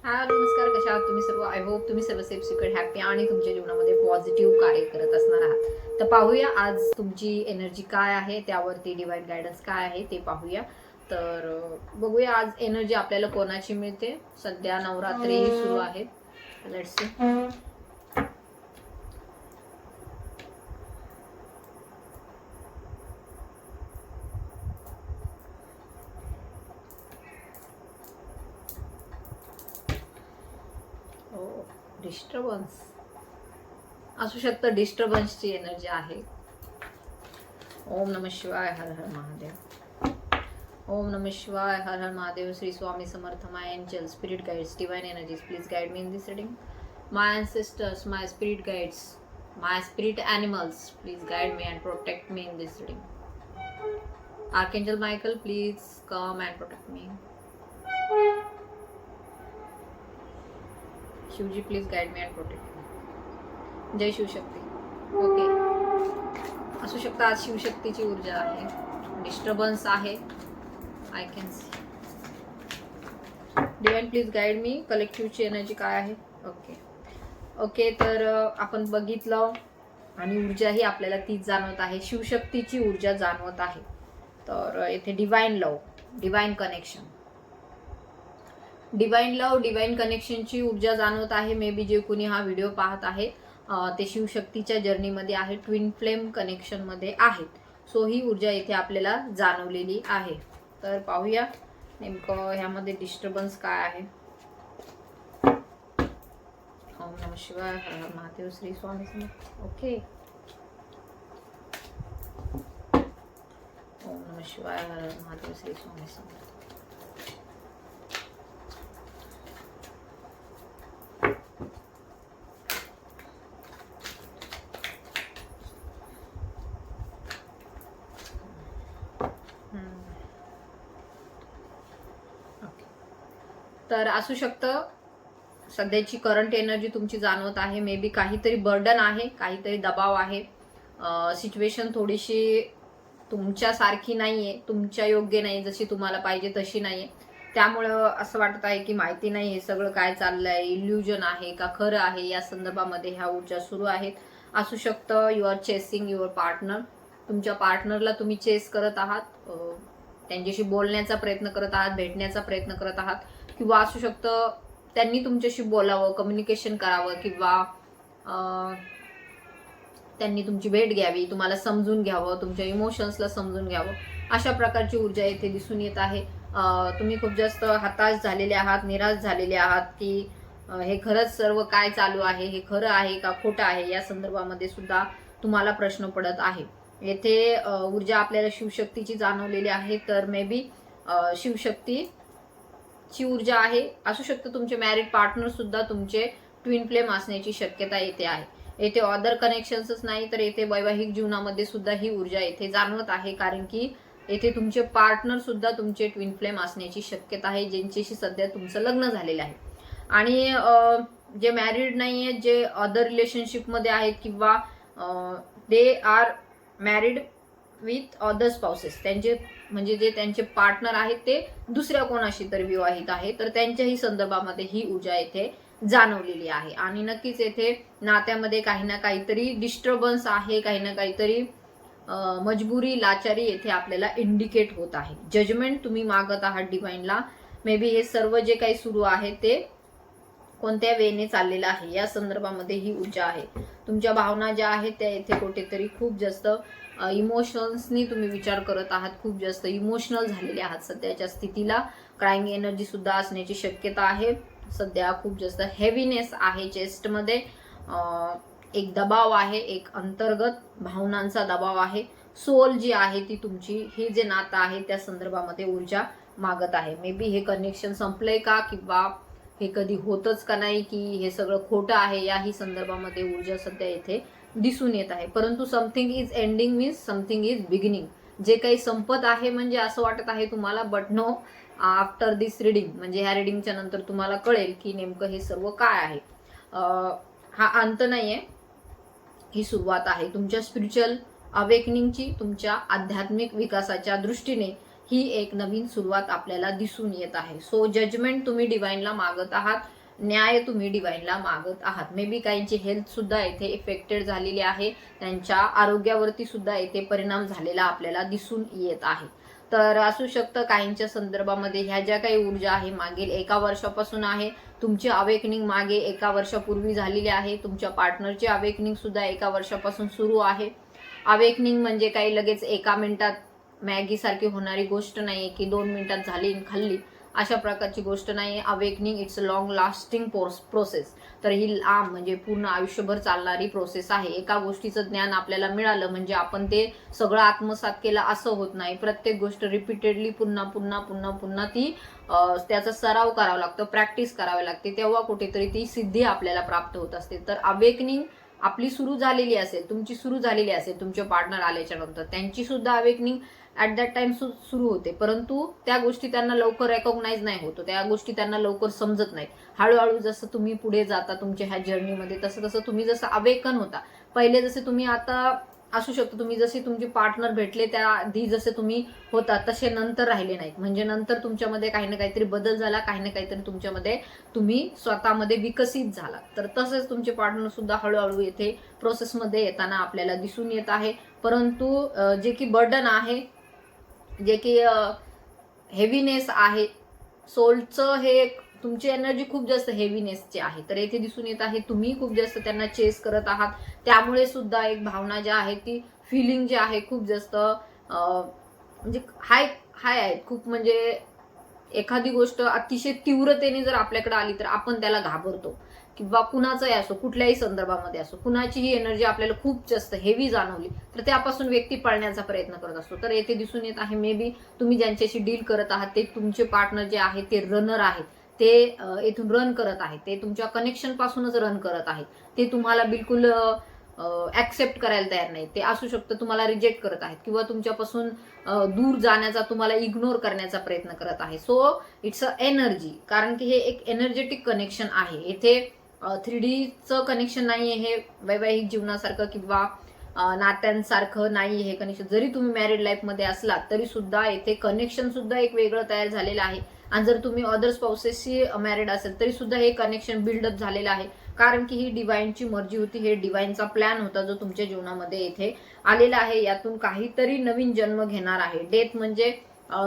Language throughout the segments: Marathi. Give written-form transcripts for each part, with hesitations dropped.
हा नमस्कार, कशा आहात तुम्ही सर्व? आय होप तुम्ही सर्व सेफ सिक्युअर हॅपी आणि तुमच्या जीवनामध्ये पॉझिटिव्ह कार्य करत असणार आहात. तर पाहूया आज तुमची एनर्जी काय आहे, त्यावरती डिवाइन गायडन्स काय आहे ते पाहूया. तर बघूया आज एनर्जी आपल्याला कोणाची मिळते. सध्या नवरात्रीही सुरू आहे. Let's see. डिस्टर्बन्स असू शकतं, डिस्टर्बन्सची एनर्जी आहे. ओम नमः शिवाय, हर हर महादेव. ओम नमः शिवाय, हर हर Mahadev. Shri Swami Samarth. My angel, spirit guides, divine energies, please guide me in this reading. My ancestors, my spirit guides, my spirit animals, please guide me and protect me in this reading. Archangel Michael, please come and protect me. Shivji, please guide me and protect me. जय शिवशक्ती. ओके, असू शकतं आज शिवशक्तीची ऊर्जा आहे. डिस्टर्बन्स आहे, I can see. Divine please guide me. कलेक्टिव्हची एनर्जी काय आहे? ओके, तर आपण बघितलं आणि ऊर्जाही आपल्याला तीच जाणवत आहे. शिवशक्तीची ऊर्जा जाणवत आहे. तर येथे डिवाइन लव, डिवाइन कनेक्शन, डिवाइन लव, डिवाइन कनेक्शनची ऊर्जा जाणवत आहे. मे बी जे कोणी हा व्हिडिओ पाहत आहे ते शिवशक्तीच्या जर्नीमध्ये आहे, ट्विन फ्लेम कनेक्शनमध्ये आहेत. सो ही ऊर्जा इथे आपल्याला जाणवलेली आहे. तर पाहूया नेमकं ह्यामध्ये डिस्टर्बन्स काय आहे. ओम नमः शिवाय, हर हर महादेव, श्री स्वामी समर्थ. ओके, ओम नमः शिवाय, हर हर महादेव, श्री स्वामी समर्थ. तर असू शकतं सध्याची करंट एनर्जी तुमची जाणवत आहे. मे बी काहीतरी बर्डन आहे, काहीतरी दबाव आहे. सिच्युएशन थोडीशी तुमच्यासारखी नाहीये, तुमच्या योग्य नाही, जशी तुम्हाला पाहिजे तशी नाहीये. त्यामुळं असं वाटत आहे की माहिती नाही हे सगळं काय चाललंय, इल्युजन आहे का खरं आहे, या संदर्भामध्ये ह्या ऊर्जा सुरू आहेत. असू शकतं you are chasing your partner. तुमच्या पार्टनरला तुम्ही चेस करत आहात, त्यांच्याशी बोलण्याचा प्रयत्न करत आहात, भेटण्याचा प्रयत्न करत आहात. किंवा असू शकतं त्यांनी तुमच्याशी बोलावं, कम्युनिकेशन करावं, किंवा त्यांनी तुमची भेट घ्यावी, तुम्हाला समजून घ्यावं, तुमच्या इमोशन्सला समजून घ्यावं. अशा प्रकारची ऊर्जा इथे दिसून येत आहे. तुम्ही खूप जास्त हताश झालेले आहात, निराश झालेले आहात की हे खरंच सर्व काय चालू आहे, हे खरं आहे का खोटं आहे, या संदर्भामध्ये सुद्धा तुम्हाला प्रश्न पडत आहे. येथे ऊर्जा आपल्याला शिवशक्तीची जाणवलेली आहे. तर मे बी शिवशक्तीची ऊर्जा आहे. असू शकतं तुमचे मॅरिड पार्टनर सुद्धा तुमचे ट्विन फ्लेम असण्याची शक्यता येथे आहे. येथे अदर कनेक्शन्सच नाही, तर येथे वैवाहिक जीवनामध्ये सुद्धा ही ऊर्जा येथे जाणवत आहे. कारण की येथे तुमचे पार्टनर सुद्धा तुमचे ट्विन फ्लेम असण्याची शक्यता आहे, ज्यांच्याशी सध्या तुमचं लग्न झालेलं आहे. आणि जे मॅरिड नाही आहेत, जे अदर रिलेशनशिपमध्ये आहेत, किंवा they are married with other spouses, त्यांचे म्हणजे जे त्यांचे पार्टनर आहेत ते दुसऱ्या कोणाशी तर विवाहित आहे, तर त्यांच्याही संदर्भामध्ये ही ऊर्जा येथे जाणवलेली आहे. आणि नक्कीच येथे नात्यामध्ये काही ना काहीतरी डिस्टर्बन्स आहे, काही ना काहीतरी मजबुरी, लाचारी येथे आपल्याला इंडिकेट होत आहे. जजमेंट तुम्ही मागत आहात डिवाइनला. मे बी हे सर्व जे काही सुरू आहे ते कोणत्या वेने चाललेलं आहे, या संदर्भामध्ये ही ऊर्जा आहे. तुमच्या भावना ज्या आहेत त्या येथे कुठेतरी खूप जास्त इमोशन्सनी तुम्ही विचार करत आहात, खूप जास्त इमोशनल झालेले आहात सध्याच्या स्थितीला. क्राईंग एनर्जी सुद्धा असण्याची शक्यता आहे. सध्या खूप जास्त हेवीनेस आहे चेस्टमध्ये, एक दबाव आहे, एक अंतर्गत भावनांचा दबाव आहे. सोल जी आहे ती तुमची, हे जे नातं आहे त्या संदर्भामध्ये ऊर्जा मागत आहे. मे बी हे कनेक्शन संपलंय का, किंवा हे कधी होतच का नाही, की हे सगळं खोटं आहे, याही संदर्भामध्ये ऊर्जा सध्या येथे दिसून येत आहे. परंतु something is ending means something is beginning. जे काही संपत आहे म्हणजे असं वाटत आहे तुम्हाला, but no, after this reading, म्हणजे ह्या रिडिंगच्या नंतर तुम्हाला कळेल की नेमकं हे सर्व काय आहे. हा अंत नाहीये, ही सुरुवात आहे तुमच्या स्पिरिच्युअल अवेकनिंगची, तुमच्या आध्यात्मिक विकासाच्या दृष्टीने ही एक नवीन सुरुवात आपल्याला दिसून येत आहे. सो जजमेंट तुम्ही डिवाइनला मागत आहात, न्याय तुम्ही डिवाइनला मागत आहात. मे बी काहींची हेल्थ सुद्धा येथे इफेक्टेड झालेली आहे, त्यांच्या आरोग्यावरती सुद्धा येथे परिणाम झालेला आपल्याला दिसून येत आहे. तर असू शकतं काहींच्या संदर्भामध्ये ह्या ज्या काही ऊर्जा आहे मागील 1 वर्षापासून आहे. तुमची अवेकनिंग मागे 1 वर्षापूर्वी झालेली आहे. तुमच्या पार्टनरची अवेकनिंग सुद्धा 1 वर्षापासून सुरू आहे. अवेकनिंग म्हणजे काही लगेच 1 मिनिटात मॅगी सारखी होणारी गोष्ट नाहीये की 2 मिनिटात झाली खाल्ली, अशा प्रकारची गोष्ट नाहीये. Awakening it's a long lasting process. तर ही लांब म्हणजे पूर्ण आयुष्यभर चालणारी प्रोसेस आहे. एका गोष्टीचं ज्ञान आपल्याला मिळालं म्हणजे आपण ते सगळं आत्मसात केलं असं होत नाही. प्रत्येक गोष्ट रिपीटेडली पुन्हा पुन्हा पुन्हा पुन्हा ती त्याचा सराव करावा लागतो, प्रॅक्टिस करावी लागते, तेव्हा कुठेतरी ती सिद्धी आपल्याला प्राप्त होत असते. तर अवेकनिंग आपली सुरू झालेली असेल, तुमची सुरू झालेली असेल, तुमचे पार्टनर आल्याच्या नंतर त्यांची सुद्धा अवेकनिंग ॲट दॅट टाइम सुरू होते, परंतु त्या गोष्टी त्यांना लवकर रेकॉग्नाइज नाही होतो, त्या गोष्टी त्यांना लवकर समजत नाहीत. हळूहळू जसं तुम्ही पुढे जाता तुमच्या ह्या जर्नीमध्ये, तसं तसं तुम्ही जसं अवेकन होता, पहिले जसे तुम्ही आता असू शकतो तुम्ही जसे तुमचे पार्टनर भेटले त्या आधी जसे तुम्ही होता तसे नंतर राहिले नाहीत. म्हणजे नंतर तुमच्यामध्ये काही ना काहीतरी बदल झाला, काही ना काहीतरी तुमच्यामध्ये तुम्ही स्वतःमध्ये विकसित झाला. तर तसेच तुमचे पार्टनर सुद्धा हळूहळू येथे प्रोसेसमध्ये येताना आपल्याला दिसून येत आहे. परंतु जे की बर्डन आहे, जे की हेवीनेस आहे सोलचं, हे तुमची एनर्जी खूप जास्त हेवीनेसची आहे. तर येथे दिसून येत आहे तुम्ही खूप जास्त त्यांना चेस करत आहात. त्यामुळे सुद्धा एक भावना ज्या आहे ती फिलिंग जी आहे खूप जास्त म्हणजे हाय आहे खूप. म्हणजे एखादी गोष्ट अतिशय तीव्रतेने जर आपल्याकडे आली तर आपण त्याला घाबरतो, किंवा कुणाचाही असो, कुठल्याही संदर्भामध्ये असो, कुणाचीही एनर्जी आपल्याला खूप जास्त हेवी जाणवली तर त्यापासून व्यक्ती पळण्याचा प्रयत्न करत असतो. तर येथे दिसून येत आहे मे बी तुम्ही ज्यांच्याशी डील करत आहात ते तुमचे पार्टनर जे आहे ते रनर आहेत, ते येथून रन करत आहेत, ते तुमच्या कनेक्शन पासूनच रन करत आहेत, ते तुम्हाला बिलकुल ऍक्सेप्ट करायला तयार नाही. ते असू शकतं तुम्हाला रिजेक्ट करत आहेत, किंवा तुमच्यापासून दूर जाण्याचा, तुम्हाला इग्नोर करण्याचा प्रयत्न करत आहे. सो इट्स अ एनर्जी, कारण की हे एक एनर्जेटिक कनेक्शन आहे. येथे 3Dचं कनेक्शन नाहीये हे वैवाहिक जीवनासारखं किंवा नात्यांसारखं नाही हे कनेक्शन. जरी तुम्ही मॅरिड लाईफमध्ये असलात तरी सुद्धा येथे कनेक्शन सुद्धा एक वेगळं तयार झालेलं आहे. आणि जर तुम्ही अदर स्पाउसेसशी मॅरिड असेल तरी सुद्धा हे कनेक्शन बिल्डअप झालेलं आहे, कारण की ही डिवाइनची मर्जी होती, हे डिवाइनचा प्लॅन होता जो तुमच्या जीवनामध्ये येथे आलेला आहे. यातून काहीतरी नवीन जन्म घेणार आहे. डेथ म्हणजे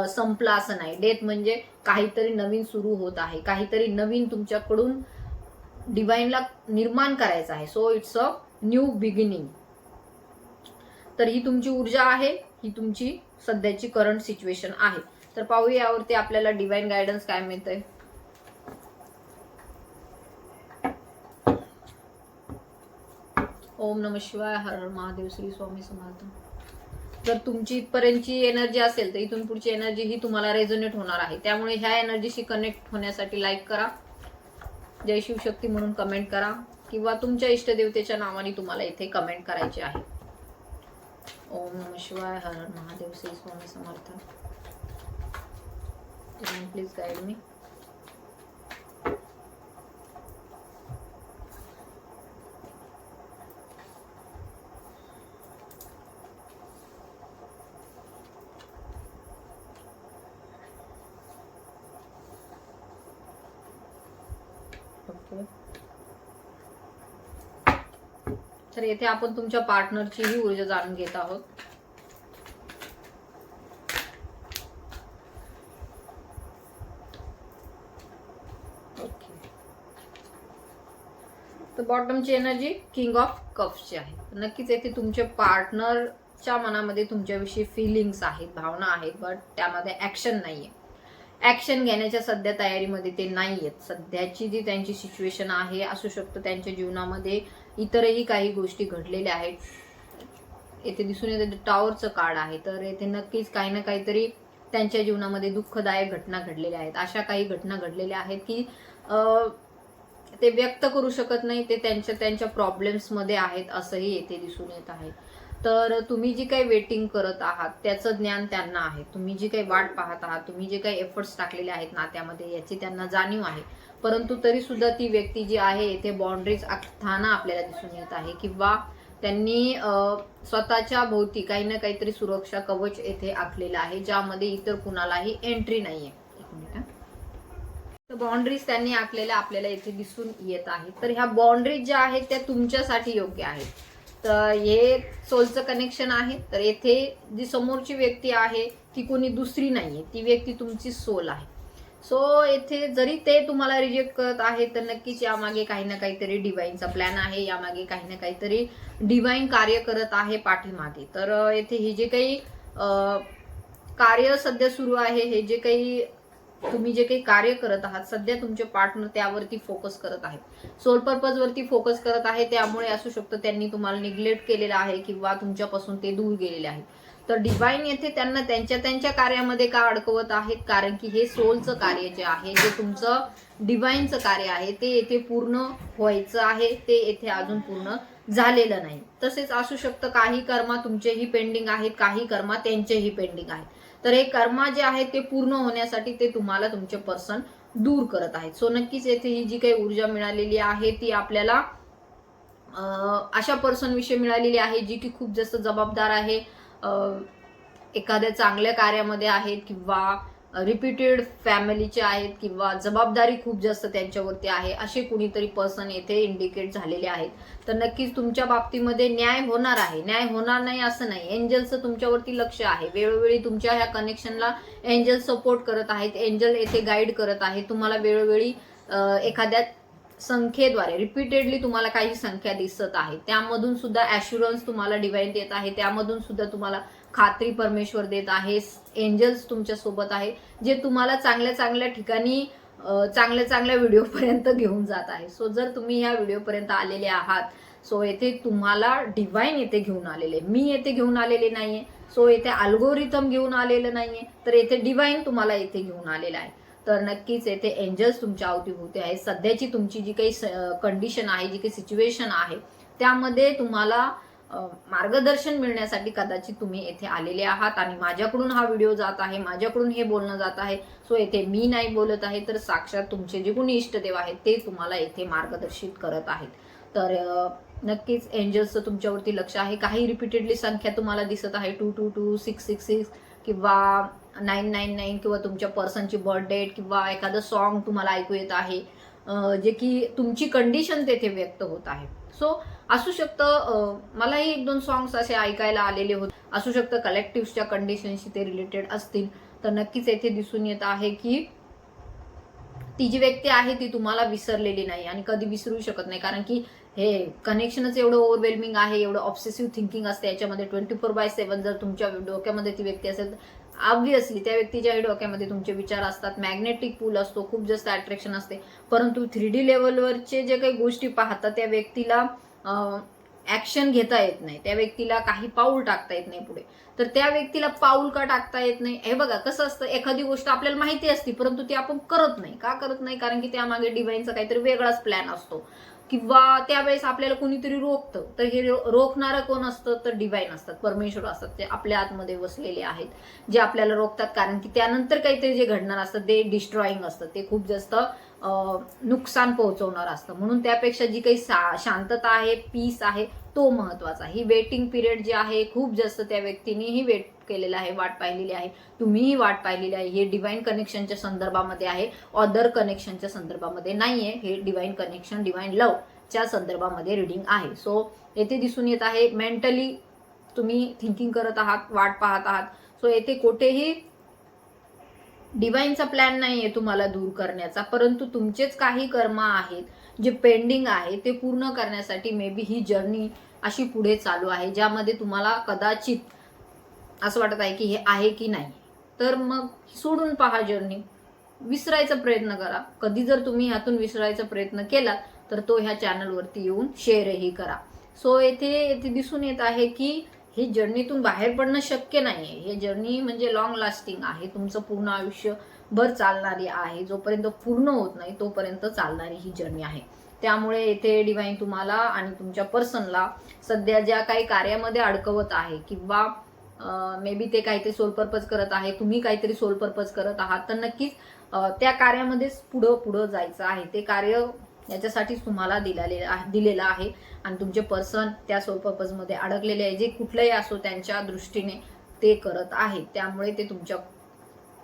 संपला असं नाही. डेथ म्हणजे काहीतरी नवीन सुरू होत आहे, काहीतरी नवीन तुमच्याकडून डिवाइनला निर्माण करायचं आहे. So it's a new beginning. तर ही तुमची ऊर्जा आहे, ही तुमची सध्याची करंट सिच्युएशन आहे. तर पाहूया यावरती आपल्याला डिवाइन गायडन्स काय मिळतंय. ओम नमः शिवाय, हर हर महादेव, श्री स्वामी समर्थ. जर तुमची इथपर्यंतची एनर्जी असेल तर इथून पुढची एनर्जी ही तुम्हाला रेझोनेट होणार आहे. त्यामुळे ह्या एनर्जीशी कनेक्ट होण्यासाठी लाईक करा, जय शिवशक्ती म्हणून कमेंट करा, किंवा तुमच्या इष्टदेवतेच्या नावाने तुम्हाला इथे कमेंट करायचे आहे. ओम नमः शिवाय, हर हर Mahadev, Shri Swami Samarth. Please guide me. तर येथे आपण तुमच्या पार्टनरची ही ऊर्जा जाणून घेत आहोत. ओके. तर बॉटमची एनर्जी किंग ऑफ कप्सची आहे. नक्कीच येथे तुमच्या पार्टनरच्या मनामध्ये तुमच्याविषयी फिलिंग्स आहेत, भावना आहेत, बट त्यामध्ये ऍक्शन नाहीये. ऍक्शन घेण्याच्या सध्या तयारीमध्ये ते नाहीयेत. सध्याची जी त्यांची सिच्युएशन आहे, असू शकतं त्यांच्या जीवनामध्ये इतरही काही गोष्टी घडलेल्या आहेत. येथे दिसून येते टॉवरचं कार्ड आहे. तर येथे नक्कीच काही ना काहीतरी त्यांच्या जीवनामध्ये दुःखदायक घटना घडलेल्या आहेत. अशा काही घटना घडलेल्या आहेत की ते व्यक्त करू शकत नाही, ते त्यांच्या प्रॉब्लेम्स मध्ये आहेत असंही येथे दिसून येत आहे. तर तुम्ही जी काही वेटिंग करत आहात त्याचं ज्ञान त्यांना आहे. तुम्ही जी काही वाट पाहत आहात, तुम्ही जे काही एफर्ट्स टाकलेले आहेत नात्यामध्ये, याची त्यांना जाणीव आहे. परंतु तरी सुद्धा ती व्यक्ती जी आहे येथे बाउंड्रीज आखताना आपल्याला दिसून येत आहे, किंवा त्यांनी स्वतःच्या भोवती काही ना काहीतरी सुरक्षा कवच येथे आखलेलं आहे, ज्यामध्ये इतर कुणालाही एंट्री नाहीये. एक मिनिट. बाउंड्रीज त्यांनी आखलेल्या आपल्याला इथे दिसून येत आहे. तर ह्या बाउंड्रीज ज्या आहेत त्या तुमच्यासाठी योग्य आहेत. तर हे सोलचं कनेक्शन आहे. तर येथे जी समोरची व्यक्ती आहे ती कोणी दुसरी नाहीये, ती व्यक्ती तुमची सोल आहे. सो येथे जरी ते तुम्हाला रिजेक्ट करत आहे तर नक्कीच यामागे काही ना काहीतरी डिवाइनचा प्लॅन आहे, यामागे काही ना काहीतरी डिवाइन कार्य करत आहे पाठीमागे. तर येथे हे जे काही कार्य सध्या सुरू आहे, हे जे काही तुम्ही जे काही कार्य करत आहात सध्या, तुमचे पार्टनर त्यावरती फोकस करत आहेत, सोल पर्पज वरती फोकस करत आहे. त्यामुळे असू शकतं त्यांनी तुम्हाला निग्लेक्ट केलेलं आहे किंवा तुमच्यापासून ते दूर गेलेले आहेत. तर डिवाइन येथे त्यांना त्यांच्या कार्यामध्ये का अडकवत आहेत, कारण की हे सोलचं कार्य जे आहे, जे तुमचं डिवाइनचं कार्य आहे, ते येथे पूर्ण व्हायचं आहे, ते येथे अजून पूर्ण झालेलं नाही. तसेच असू शकतं काही कर्मा तुमचेही पेंडिंग आहेत, काही कर्मा त्यांचेही पेंडिंग आहेत. तर हे कर्मा जे आहे ते पूर्ण होण्यासाठी ते तुम्हाला तुमचे पर्सन दूर करत आहेत. सो नक्कीच येथे ही जी काही ऊर्जा मिळालेली आहे ती आपल्याला अशा पर्सन विषयी मिळालेली आहे जी की खूप जास्त जबाबदार आहे, एखाद्या चांगल्या कार्यामध्ये आहेत किंवा रिपीटेड फॅमिलीचे आहेत किंवा जबाबदारी खूप जास्त त्यांच्यावरती आहे, असे कुणीतरी पर्सन येथे इंडिकेट झालेले आहेत. तर नक्कीच तुमच्या बाबतीमध्ये न्याय होणार आहे. न्याय होणार नाही असं नाही, एंजलचं तुमच्यावरती लक्ष आहे. वेळोवेळी तुमच्या ह्या कनेक्शनला एंजल सपोर्ट करत आहेत, एंजल येथे गाईड करत आहे तुम्हाला. वेळोवेळी एखाद्या संख्येद्वारे रिपीटेडली तुम्हाला काही संख्या दिसत आहे, त्यामधून सुद्धा ॲश्युरन्स तुम्हाला डिवाइन देत आहे, त्यामधून सुद्धा तुम्हाला खात्री परमेश्वर देत आहे. एंजल्स तुमच्या सोबत आहे, जे तुम्हाला चांगल्या चांगल्या ठिकाणी चांगल्या चांगल्या व्हिडिओपर्यंत घेऊन जात आहे. सो जर तुम्ही ह्या व्हिडिओपर्यंत आलेले आहात, सो येथे तुम्हाला डिवाइन येथे घेऊन आलेले, मी येथे घेऊन आलेले नाहीये. सो येथे अल्गोरिथम घेऊन आलेलं नाहीये, तर येथे डिवाइन तुम्हाला येथे घेऊन आलेलं आहे. तर नक्कीच येथे एंजल्स तुमच्या अवतीभोवती आहे. सध्याची तुमची जी काही कंडिशन आहे, जी काही सिच्युएशन आहे, त्यामध्ये तुम्हाला मार्गदर्शन मिळण्यासाठी कदाचित तुम्ही येथे आलेले आहात आणि माझ्याकडून हा व्हिडिओ जात आहे, माझ्याकडून हे बोलणं जात आहे. सो येथे मी नाही बोलत आहे, तर साक्षात तुमचे जे कोणी इष्टदेव आहेत ते तुम्हाला येथे मार्गदर्शित करत आहेत. तर नक्कीच एंजल्सचं तुमच्यावरती लक्ष आहे. काही रिपीटेडली संख्या तुम्हाला दिसत आहे, 222, 666 किंवा 999 किंवा तुमच्या पर्सनची बर्थ डेट किंवा एखादं सॉन्ग तुम्हाला ऐकू येत आहे, जे की तुमची कंडिशन तेथे व्यक्त होत आहे. सो असू शकतं मलाही 1-2 सॉंग्स असे ऐकायला आलेले होते, असू शकतं कलेक्टिव्हच्या कंडिशनशी ते रिलेटेड असतील. तर नक्कीच येथे दिसून येत आहे की ती जी व्यक्ती आहे ती तुम्हाला विसरलेली नाही आणि कधी विसरू शकत नाही, कारण की हे कनेक्शनच एवढं ओव्हरवेल्मिंग आहे, एवढं ऑब्सेसिव्ह थिंकिंग असते याच्यामध्ये. 24/7 जर तुमच्या डोक्यामध्ये ती व्यक्ती असेल तर ऑब्व्हियसली त्या व्यक्तीच्याही डोक्यामध्ये तुमचे विचार असतात, मॅग्नेटिक पूल असतो, खूप जास्त अट्रॅक्शन असते. परंतु 3D लेवलवरचे जे काही गोष्टी पाहतात त्या व्यक्तीला ऍक्शन घेता येत नाही, त्या व्यक्तीला काही पाऊल टाकता येत नाही पुढे. तर त्या व्यक्तीला पाऊल का टाकता येत नाही, हे बघा कसं असतं, एखादी गोष्ट आपल्याला माहिती असते परंतु ती आपण करत नाही. का करत नाही, कारण की त्यामागे डिवाइनचा काहीतरी वेगळाच प्लॅन असतो किंवा त्यावेळेस आपल्याला कोणीतरी रोखतं. तर हे रोखणारं कोण असतं, तर डिवाइन असतात, परमेश्वर असतात, ते आपल्या आतमध्ये बसलेले आहेत, जे आपल्याला रोखतात. कारण की त्यानंतर काहीतरी जे घडणार असतं ते डिस्ट्रॉईंग असतं, ते खूप जास्त नुकसान पोहोचवणार असतं. म्हणून त्यापेक्षा जी काही शांतता आहे, पीस आहे, तो महत्वाचा. ही वेटिंग पिरियड जी आहे खूप जास्त त्या व्यक्तीनेही वेट केलेला आहे, वाट पाहिलेली आहे, तुम्हीही वाट पाहिलेली आहे. हे डिवाइन कनेक्शनच्या संदर्भामध्ये आहे, अदर कनेक्शनच्या संदर्भामध्ये नाहीये. हे डिवाइन कनेक्शन, डिवाइन लव्हच्या संदर्भामध्ये रिडिंग आहे. सो येथे दिसून येत आहे मेंटली तुम्ही थिंकिंग करत आहात, वाट पाहत आहात. सो येथे कुठेही डिवाइनचा प्लॅन नाहीये तुम्हाला दूर करण्याचा, परंतु तुमचेच काही कर्म आहेत जे पेंडिंग आहे, ते पूर्ण करण्यासाठी मे बी ही जर्नी अशी पुढे चालू आहे, ज्यामध्ये तुम्हाला कदाचित असं वाटत आहे की हे आहे की नाही. तर मग सोडून पहा जर्नी, विसरायचा प्रयत्न करा. कधी जर तुम्ही ह्यातून विसरायचा प्रयत्न केला तर तो ह्या चॅनलवरती येऊन शेअरही करा. सो येथे दिसून येत आहे की ही जर्नीतून बाहेर पडणं शक्य नाहीये. हे जर्नी म्हणजे लॉंग लास्टिंग आहे, तुमचं पूर्ण आयुष्यभर चालणारी आहे, जोपर्यंत पूर्ण होत नाही तोपर्यंत चालणारी ही जर्नी आहे. त्यामुळे येथे डिवाइन तुम्हाला आणि तुमच्या पर्सनला सध्या ज्या काही कार्यामध्ये अडकवत आहे किंवा मे बी ते काहीतरी सोल पर्पज करत आहे, तुम्ही काहीतरी सोल पर्पज करत आहात, तर नक्कीच त्या कार्यामध्येच पुढं जायचं आहे. ते कार्य याच्यासाठीच तुम्हाला दिलेला आहे. आणि तुमचे पर्सन त्या सोल पर्पजमध्ये अडकलेले आहे, जे कुठलंही असो त्यांच्या दृष्टीने ते करत आहेत. त्यामुळे ते तुमच्या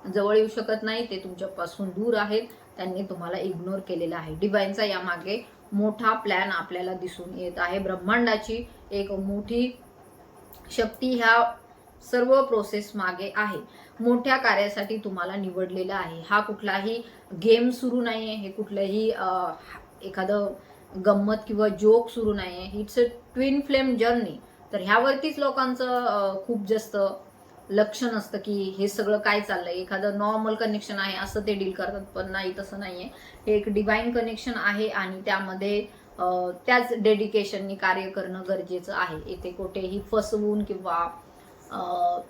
जवळ येऊ शकत नाही, ते तुमच्यापासून दूर आहेत. त्यांनी तुम्हाला इग्नोर केलेला आहे. डिवाइनचा यामागे मोठा प्लॅन आपल्याला दिसून येत आहे. ब्रह्मांडाची एक मोठी शक्ती ह्या सर्व प्रोसेस मागे आहे. मोठ्या कार्यासाठी तुम्हाला निवडलेलं आहे. हा कुठलाही गेम सुरू नाहीये, हे कुठलंही एखादं गंमत किंवा जोक सुरू नाहीये. It's a twin flame journey. तर ह्यावरतीच लोकांचं खूप जास्त लक्ष नसतं की हे सगळं काय चाललंय. एखादं नॉर्मल कनेक्शन आहे असं ते डील करतात, पण नाही, तसं नाहीये. हे एक डिवाइन कनेक्शन आहे आणि त्यामध्ये त्याच डेडिकेशननी कार्य करणं गरजेचं आहे. इथे कुठेही फसवून किंवा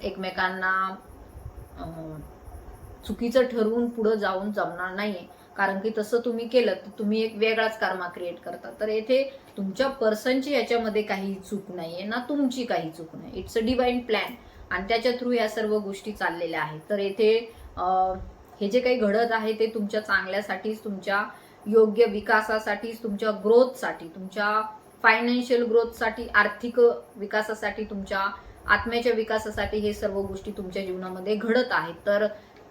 एकमेकांना चुकीचं ठरवून पुढे जाऊन जमणार नाहीये. कारण की तसं तुम्ही केलं तर तुम्ही एक वेगळाच कर्मा क्रिएट करता. तर येथे तुमच्या पर्सनची याच्यामध्ये काही चूक नाहीये ना तुमची काही चूक नाही. इट्स अ डिवाइन प्लॅन आणि त्याच्या थ्रू या सर्व गोष्टी चाललेल्या आहेत. तर येथे हे जे काही घडत आहे ते तुमच्या चांगल्यासाठीच, तुमच्या योग्य विकासासाठीच, तुमच्या ग्रोथसाठी, तुमच्या फायनान्शियल ग्रोथसाठी, आर्थिक विकासासाठी, तुमच्या आत्म्याच्या विकासासाठी हे सर्व गोष्टी तुमच्या जीवनामध्ये घडत आहेत. तर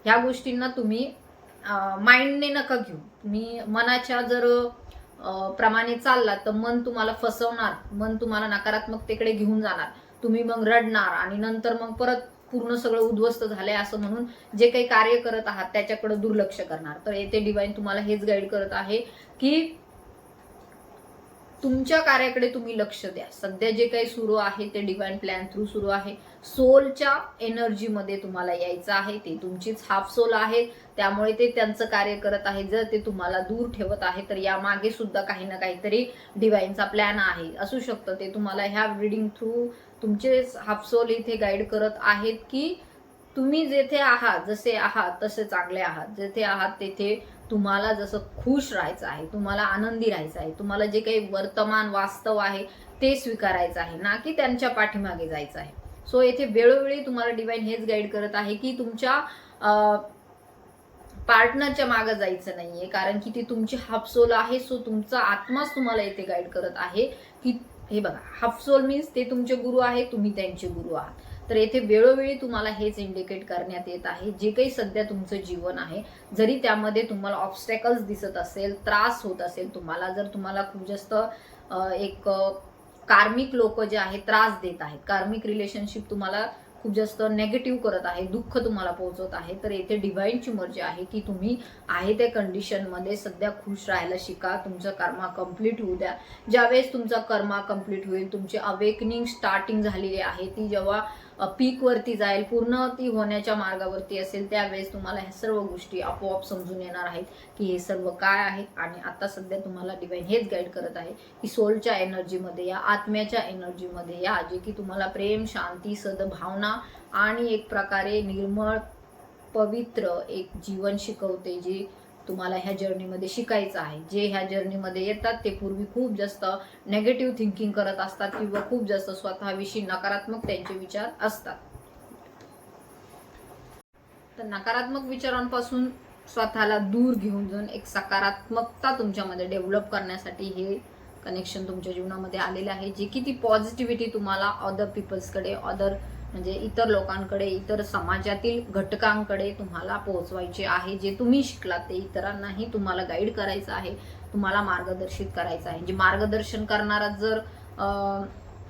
ह्या गोष्टींना तुम्ही माइंडने नका घेऊ. तुम्ही मनाच्या जर प्रमाणे चाललात तर मन तुम्हाला फसवणार, मन तुम्हाला नकारात्मकतेकडे घेऊन जाणार. तुम्ही मग रडणार आणि नंतर मग परत पूर्ण सगळं उद्ध्वस्त झालंय असं म्हणून जे काही कार्य करत आहात त्याच्याकडे दुर्लक्ष करणार. तर येथे डिवाइन तुम्हाला हेच गाईड करत आहे की तुमच्या कार्याकडे तुम्ही लक्ष द्या. सध्या जे काही सुरू आहे ते डिवाइन प्लॅन थ्रू सुरू आहे. सोलच्या एनर्जीमध्ये तुम्हाला यायचं आहे. ते तुमचीच हाफ सोल आहे, त्यामुळे ते त्यांचं कार्य करत आहे. जर ते तुम्हाला दूर ठेवत आहे तर यामागे सुद्धा काही ना काहीतरी डिवाइनचा प्लॅन आहे. असू शकतं ते तुम्हाला ह्या रीडिंग थ्रू तुमचे हाफ सोल इथे गाईड करत आहेत की तुम्ही जेथे आहात, जसे आहात तसे चांगले आहात. जेथे आहात तेथे तुम्हाला जसं खुश राहायचं आहे, तुम्हाला आनंदी राहायचं आहे, तुम्हाला जे काही वर्तमान वास्तव आहे ते स्वीकारायचं आहे, ना की त्यांच्या पाठीमागे जायचं आहे. सो येथे वेळोवेळी तुम्हाला डिवाइन हेच गाईड करत आहे की तुमच्या पार्टनरच्या मागे जायचं नाहीये, कारण की ती तुमची हाफ सोल आहे. सो तुमचा आत्माच तुम्हाला येथे गाईड करत आहे की हे बघा, हाफ सोल मीन्स ते तुमचे गुरु आहे, तुम्ही त्यांचे गुरु आहात. तर येथे वेळोवेळी तुम्हाला हेच इंडिकेट करण्यात येत आहे. जे काही सध्या तुमचं जीवन आहे, जरी त्यामध्ये तुम्हाला ऑब्स्टॅकल्स दिसत असेल, त्रास होत असेल तुम्हाला, जर तुम्हाला खूप जास्त एक कार्मिक लोक जे आहेत त्रास देत आहेत, कार्मिक रिलेशनशिप तुम्हाला खूप जास्त नेगेटिव्ह करत आहे, दुःख तुम्हाला पोहोचवत आहे, तर येथे डिवाइनची मर्जी आहे की तुम्ही आहे त्या कंडिशनमध्ये सध्या खुश राहायला शिका. तुमचं कर्मा कंप्लीट होऊ द्या. ज्यावेळेस तुमचा कर्मा कंप्लीट होईल, तुमची अवेकनिंग स्टार्टिंग झालेली आहे, ती जेव्हा पीकवरती जाईल, पूर्ण ती होण्याच्या मार्गावरती असेल, त्यावेळेस तुम्हाला ह्या सर्व गोष्टी आपोआप समजून येणार आहेत की हे सर्व काय आहे. आणि आता सध्या तुम्हाला डिवाइन हेच गाईड करत आहे की सोलच्या एनर्जीमध्ये या, आत्म्याच्या एनर्जीमध्ये या, जे की तुम्हाला प्रेम, शांती, सद्भावना आणि एक प्रकारे निर्मळ पवित्र एक जीवन शिकवते, जे तुम्हाला ह्या जर्नीमध्ये शिकायचं आहे. जे ह्या जर्नीमध्ये येतात ते पूर्वी खूप जास्त नेगेटिव्ह थिंकिंग करत असतात किंवा खूप जास्त स्वतःविषयी नकारात्मक त्यांचे विचार असतात. तर नकारात्मक विचारांपासून स्वतःला दूर घेऊन जाऊन एक सकारात्मकता तुमच्यामध्ये डेव्हलप करण्यासाठी हे कनेक्शन तुमच्या जीवनामध्ये आलेलं आहे, जे की ती पॉझिटिव्हिटी तुम्हाला अदर पीपल्सकडे, म्हणजे इतर लोकांकडे, इतर समाजातील घटकांकडे तुम्हाला पोहोचवायचे आहे. जे तुम्ही शिकलात ते इतरांनाही तुम्हाला गाईड करायचं आहे, तुम्हाला मार्गदर्शित करायचं आहे. जे मार्गदर्शन करणारा जर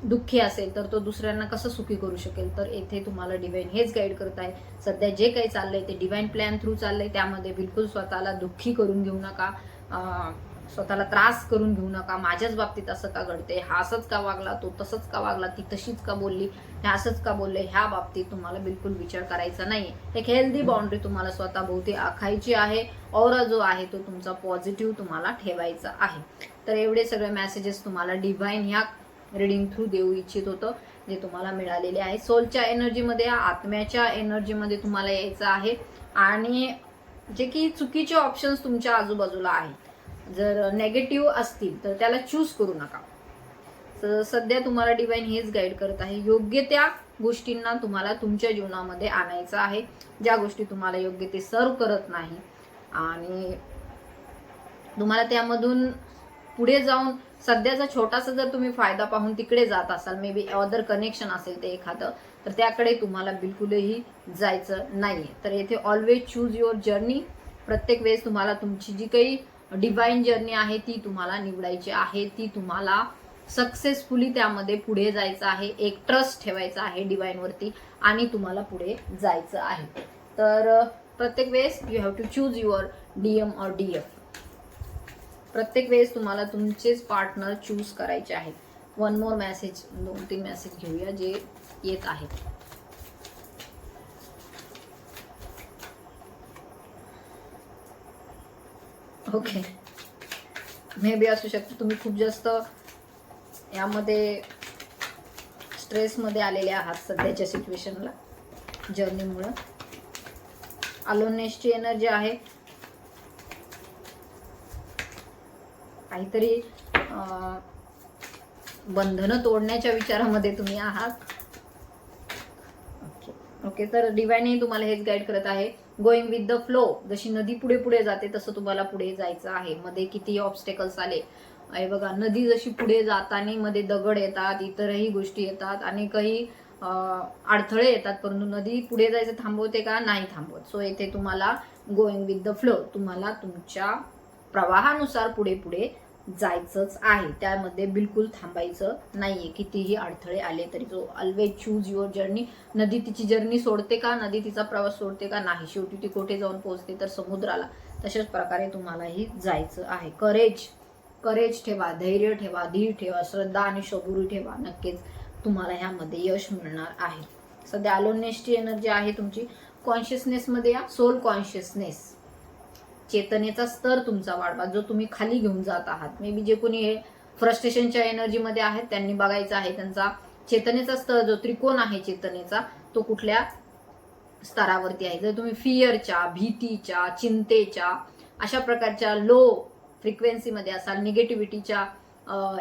दुःखी असेल तर तो दुसऱ्यांना कसं सुखी करू शकेल. तर येथे तुम्हाला डिवाइन हेच गाईड करत आहे. सध्या जे काही चाललंय ते डिवाइन प्लॅन थ्रू चाललंय, त्यामध्ये बिलकुल स्वतःला दुःखी करून घेऊ नका, स्वतःला त्रास करून घेऊ नका. माझ्याच बाबतीत असं का घडते, हा असंच का वागला, तो तसंच का वागला, ती तशीच का बोलली, हे असंच का बोलले, ह्या बाबतीत तुम्हाला बिलकुल विचार करायचा नाही. एक हेल्दी बाउंड्री तुम्हाला स्वतःभोवती आखायची आहे. ऑरा जो आहे तो तुमचा पॉझिटिव्ह तुम्हाला ठेवायचा आहे. तर एवढे सगळे मेसेजेस तुम्हाला डिवाइन ह्या रीडिंग थ्रू देऊ इच्छित होतं, जे तुम्हाला मिळालेले आहे. सोलच्या एनर्जीमध्ये, आत्म्याच्या एनर्जीमध्ये तुम्हाला यायचं आहे. आणि जे की चुकीचे ऑप्शन्स तुमच्या आजूबाजूला आहेत, जर नेगेटिव्ह असतील तर त्याला चूज करू नका. सध्या तुम्हाला डिवाइन हेच गाईड करत आहे, योग्य त्या गोष्टींना तुम्हाला तुमच्या जीवनामध्ये आणायचं आहे. ज्या गोष्टी तुम्हाला योग्य ते सर्व करत नाही आणि तुम्हाला त्यामधून पुढे जाऊन सध्याचा छोटासा जर तुम्ही फायदा पाहून तिकडे जात असाल, मे बी अदर कनेक्शन असेल ते एखादं, तर त्याकडे तुम्हाला बिलकुलही जायचं नाहीये. तर येथे ऑलवेज चूज युअर जर्नी. प्रत्येक वेळेस तुम्हाला तुमची जी काही डिवाइन जर्नी आहे ती तुम्हाला निवडायची आहे, ती तुम्हाला सक्सेसफुली त्यामध्ये पुढे जायचं आहे. एक ट्रस्ट ठेवायचा आहे डिवाइनवरती आणि तुम्हाला पुढे जायचं आहे. तर प्रत्येक वेळेस you have to choose your DM और DF. प्रत्येक वेळेस तुम्हाला तुमचेच पार्टनर चूज करायचे आहेत. वन मोर मेसेज, 2-3 मेसेज घेऊया जे येत आहेत. ओके, मे बी असू शकतं तुम्ही खूप जास्त यामध्ये स्ट्रेसमध्ये आलेले आहात सध्याच्या सिच्युएशनला, जर्नीमुळं. अलोननेसची एनर्जी आहे. काहीतरी बंधनं तोडण्याच्या विचारामध्ये तुम्ही आहात. ओके, तर डिवाइनही तुम्हाला हेच गाईड करत आहे. Going with the flow. जशी नदी पुढे पुढे जाते तसं तुम्हाला पुढे जायचं आहे. मध्ये कितीही ऑब्स्टेकल्स आले आहे बघा, नदी जशी पुढे जाताना मध्ये दगड येतात, इतरही गोष्टी येतात, अनेकही अडथळे येतात, परंतु नदी पुढे जायचं थांबवते का? नाही थांबवत. सो येथे तुम्हाला गोइंग विथ द फ्लो, तुम्हाला तुमच्या प्रवाहानुसार पुढे पुढे जायचंच आहे. त्यामध्ये बिलकुल थांबायचं नाहीये, कितीही अडथळे आले तरी. So always choose your journey. नदी तिची जर्नी सोडते का? नदी तिचा प्रवास सोडते का? नाही. शेवटी ती कोठे जाऊन पोहोचते? तर समुद्राला. तशाच प्रकारे तुम्हालाही जायचं आहे. करेज ठेवा, धैर्य ठेवा, धीर ठेवा, श्रद्धा आणि सबुरी ठेवा. नक्कीच तुम्हाला ह्यामध्ये यश मिळणार आहे. सध्या अलोननेसची एनर्जी आहे तुमची. कॉन्शियसनेसमध्ये या. सोल कॉन्शियसनेस, चेतनेचा स्तर तुमचा वाढवा, जो तुम्ही खाली घेऊन जात आहात. मे बी जे कोणी हे फ्रस्ट्रेशनच्या एनर्जीमध्ये आहेत त्यांनी बघायचं आहे त्यांचा चेतनेचा स्तर, जो त्रिकोण आहे चेतनेचा, तो कुठल्या स्तरावरती आहे. जर तुम्ही फिअरच्या, भीतीच्या, चिंतेच्या अशा प्रकारच्या लो फ्रिक्वेन्सीमध्ये असाल, निगेटिव्हिटीच्या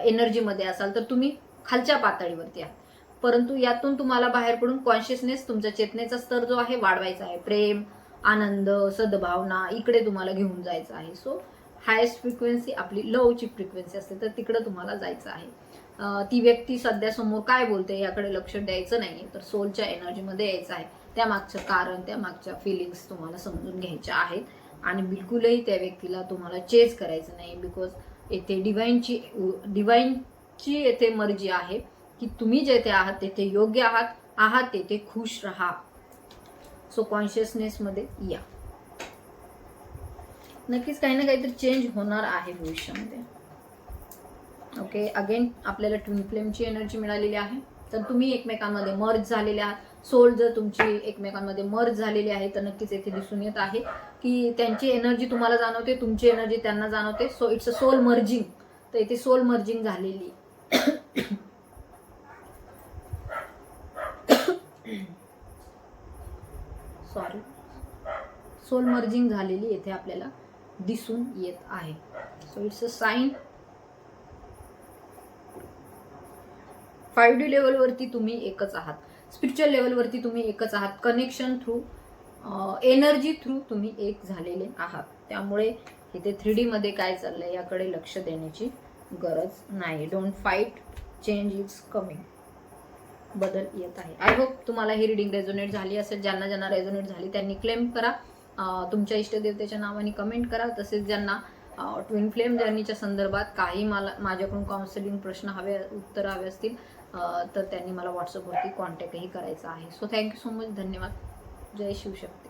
एनर्जीमध्ये असाल, तर तुम्ही खालच्या पातळीवरती आहात. परंतु यातून तुम्हाला बाहेर पडून कॉन्शियसनेस, तुमचा चेतनेचा स्तर जो आहे वाढवायचा आहे. प्रेम, आनंद, सद्भावना इकडे तुम्हाला घेऊन जायचं आहे. सो हायेस्ट फ्रिक्वेन्सी आपली लवची फ्रिक्वेन्सी असते, तर तिकडे तुम्हाला जायचं आहे. ती व्यक्ती सध्या समोर काय बोलते याकडे लक्ष द्यायचं नाहीये, तर सोलच्या एनर्जीमध्ये यायचं आहे. त्यामागचं कारण, त्यामागच्या फिलिंग्स तुम्हाला समजून घ्यायच्या आहेत आणि बिलकुलही त्या व्यक्तीला तुम्हाला चेस करायचं नाही. बिकॉज येथे डिवाइनची येथे मर्जी आहे की तुम्ही जेथे आहात तेथे योग्य आहात तेथे खुश राहा. सो कॉन्शियसनेसमध्ये या. नक्कीच काही ना काहीतरी चेंज होणार आहे भविष्यामध्ये. ओके, अगेन आपल्याला ट्विन फ्लेमची एनर्जी मिळालेली आहे. तर तुम्ही एकमेकांमध्ये मर्ज झालेले आहात. सोल जर तुमची एकमेकांमध्ये मर्ज झालेली आहे तर नक्कीच येथे दिसून येत आहे की त्यांची एनर्जी तुम्हाला जाणवते, तुमची एनर्जी त्यांना जाणवते. So it's a soul merging. तर इथे सोल मर्जिंग झालेली सोल मर्जिंग झालेली येथे आपल्याला दिसून येत आहे. So it's a sign. 5D लेवलवरती तुम्ही एकच आहात. स्पिरिच्युअल लेवलवरती तुम्ही एकच आहात. कनेक्शन थ्रू, एनर्जी थ्रू तुम्ही एक झालेले आहात. त्यामुळे इथे 3D मध्ये काय चाललंय याकडे लक्ष देण्याची गरज नाही. Don't fight, change is coming. बदल येत आहे. आय होप तुम्हाला ही रिडिंग रेझोनेट झाली असेल. ज्यांना ज्यांना रेझोनेट झाली त्यांनी क्लेम करा, तुमच्या इष्टदेवतेच्या नावाने कमेंट करा. तसेच ज्यांना ट्विन फ्लेम जर्नीच्या संदर्भात काही माझ्याकडून काउन्सिलिंग प्रश्न उत्तर हवे असतील तर त्यांनी मला व्हॉट्सअपवरती कॉन्टॅक्टही करायचा आहे. So thank you so much. धन्यवाद. जय शिवशक्ती.